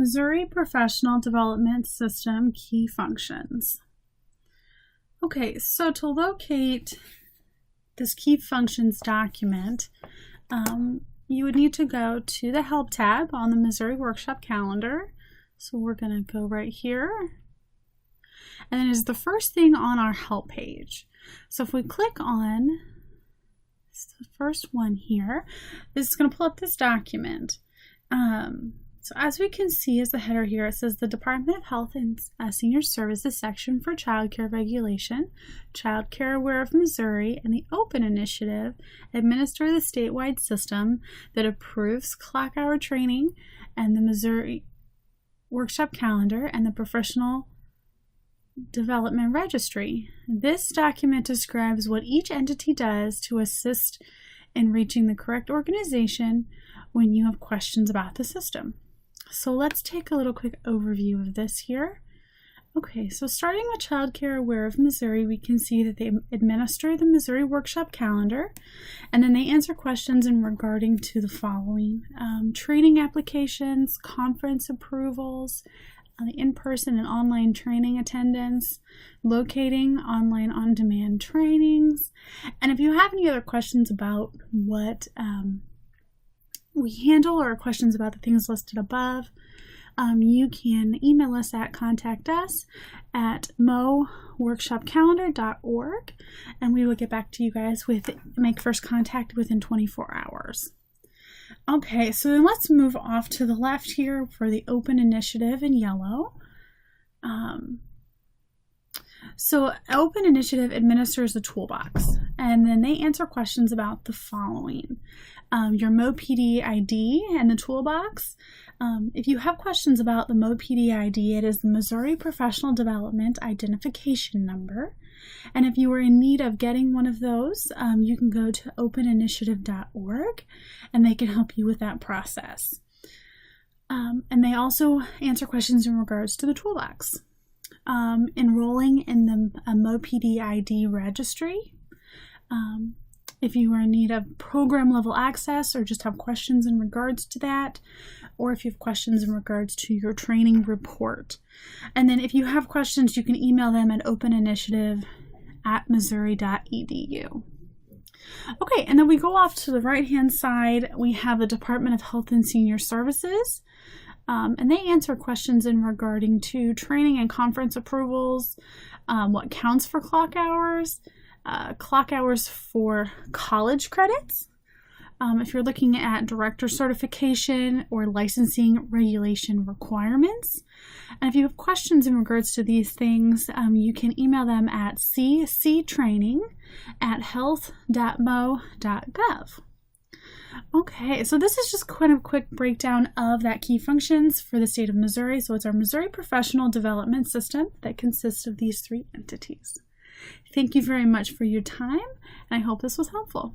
Missouri Professional Development System key functions. Okay, so to locate this key functions document, you would need to go to the Help tab on the Missouri Workshop Calendar. So we're going to go right here. And it is the first thing on our Help page. So if we click on the first one here, this is going to pull up this document. So as we can see as the header here, it says the Department of Health and Senior Services section for Child Care Regulation, Child Care Aware of Missouri, and the Open Initiative administer the statewide system that approves clock hour training and the Missouri Workshop Calendar and the Professional Development Registry. This document describes what each entity does to assist in reaching the correct organization when you have questions about the system. So let's take a little quick overview of this here. Okay, so starting with Child Care Aware of Missouri, we can see that they administer the Missouri Workshop Calendar, and then they answer questions in regarding to the following: training applications, conference approvals, the in-person and online training attendance, locating online on-demand trainings. And if you have any other questions about what we handle or questions about the things listed above, you can email us at contact@moworkshopcalendar.org, and we will get back to you guys make first contact within 24 hours. Okay, so then let's move off to the left here for the Open Initiative in yellow. So Open Initiative administers the toolbox, and then they answer questions about the following: your MOPD ID and the toolbox. If you have questions about the MOPD ID, it is the Missouri Professional Development Identification Number. And if you are in need of getting one of those, you can go to openinitiative.org and they can help you with that process. And they also answer questions in regards to the toolbox. Enrolling in the MOPD ID registry. If you are in need of program level access or just have questions in regards to that, or if you have questions in regards to your training report. And then if you have questions, you can email them at openinitiative@missouri.edu. Okay, and then we go off to the right-hand side. We have the Department of Health and Senior Services, and they answer questions in regarding to training and conference approvals, what counts for clock hours for college credits, if you're looking at director certification or licensing regulation requirements. And if you have questions in regards to these things, you can email them at cctraining@health.mo.gov. Okay, so this is just kind of a quick breakdown of that key functions for the state of Missouri. So it's our Missouri Professional Development System that consists of these three entities. Thank you very much for your time, and I hope this was helpful.